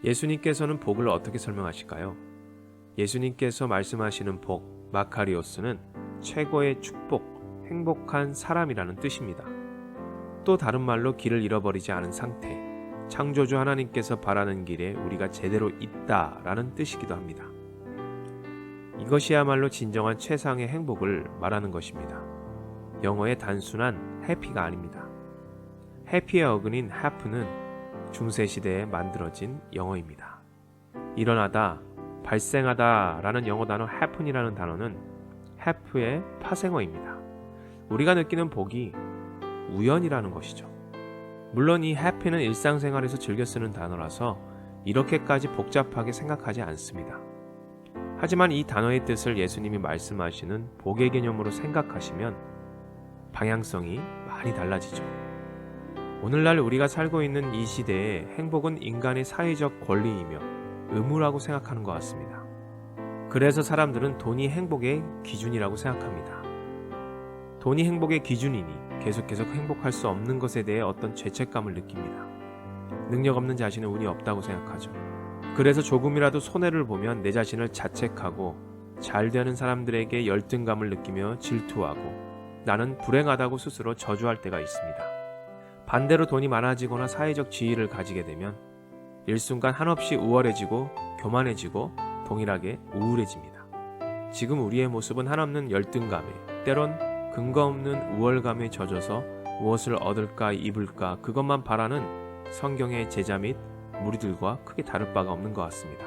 예수님께서는 복을 어떻게 설명하실까요? 예수님께서 말씀하시는 복, 마카리오스는 최고의 축복, 행복한 사람이라는 뜻입니다. 또 다른 말로 길을 잃어버리지 않은 상태, 창조주 하나님께서 바라는 길에 우리가 제대로 있다라는 뜻이기도 합니다. 이것이야말로 진정한 최상의 행복을 말하는 것입니다. 영어의 단순한 해피가 아닙니다. 해피의 어근인 happ는 중세시대에 만들어진 영어입니다. 일어나다, 발생하다 라는 영어 단어 happen이라는 단어는 happ의 파생어입니다. 우리가 느끼는 복이 우연이라는 것이죠. 물론 이 happy는 일상생활에서 즐겨 쓰는 단어라서 이렇게까지 복잡하게 생각하지 않습니다. 하지만 이 단어의 뜻을 예수님이 말씀하시는 복의 개념으로 생각하시면 방향성이 많이 달라지죠. 오늘날 우리가 살고 있는 이 시대에 행복은 인간의 사회적 권리이며 의무라고 생각하는 것 같습니다. 그래서 사람들은 돈이 행복의 기준이라고 생각합니다. 돈이 행복의 기준이니 계속해서 행복할 수 없는 것에 대해 어떤 죄책감을 느낍니다. 능력 없는 자신은 운이 없다고 생각하죠. 그래서 조금이라도 손해를 보면 내 자신을 자책하고 잘 되는 사람들에게 열등감을 느끼며 질투하고 나는 불행하다고 스스로 저주할 때가 있습니다. 반대로 돈이 많아지거나 사회적 지위를 가지게 되면 일순간 한없이 우월해지고 교만해지고 동일하게 우울해집니다. 지금 우리의 모습은 한없는 열등감에 때론 근거 없는 우월감에 젖어서 무엇을 얻을까 입을까 그것만 바라는 성경의 제자 및 무리들과 크게 다를 바가 없는 것 같습니다.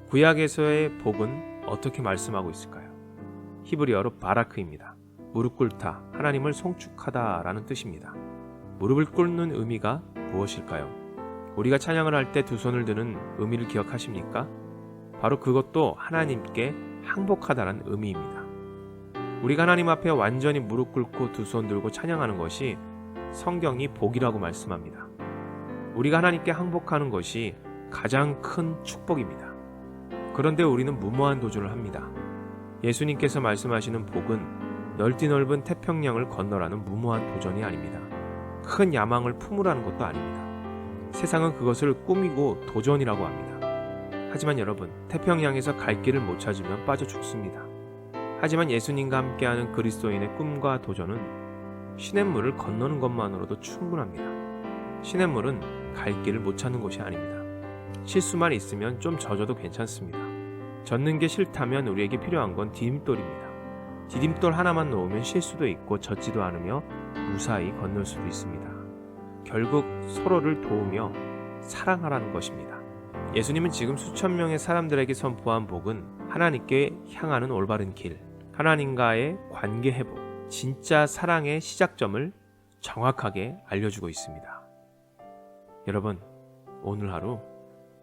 구약에서의 복은 어떻게 말씀하고 있을까요? 히브리어로 바라크입니다. 무릎 꿇다, 하나님을 송축하다 라는 뜻입니다. 무릎을 꿇는 의미가 무엇일까요? 우리가 찬양을 할 때 두 손을 드는 의미를 기억하십니까? 바로 그것도 하나님께 항복하다라는 의미입니다. 우리가 하나님 앞에 완전히 무릎 꿇고 두 손 들고 찬양하는 것이 성경이 복이라고 말씀합니다. 우리가 하나님께 항복하는 것이 가장 큰 축복입니다. 그런데 우리는 무모한 도전을 합니다. 예수님께서 말씀하시는 복은 넓디 넓은 태평양을 건너라는 무모한 도전이 아닙니다. 큰 야망을 품으라는 것도 아닙니다. 세상은 그것을 꿈이고 도전이라고 합니다. 하지만 여러분, 태평양에서 갈 길을 못 찾으면 빠져 죽습니다. 하지만 예수님과 함께하는 그리스도인의 꿈과 도전은 시냇물을 건너는 것만으로도 충분합니다. 시냇물은 갈 길을 못 찾는 곳이 아닙니다. 실수만 있으면 좀 젖어도 괜찮습니다. 젖는 게 싫다면 우리에게 필요한 건 디딤돌입니다. 디딤돌 하나만 놓으면 실수도 있고 젖지도 않으며 무사히 건널 수도 있습니다. 결국 서로를 도우며 사랑하라는 것입니다. 예수님은 지금 수천 명의 사람들에게 선포한 복은 하나님께 향하는 올바른 길, 하나님과의 관계 회복, 진짜 사랑의 시작점을 정확하게 알려주고 있습니다. 여러분, 오늘 하루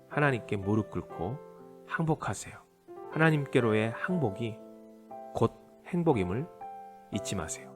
하나님께 무릎 꿇고 항복하세요. 하나님께로의 항복이 곧 행복임을 잊지 마세요.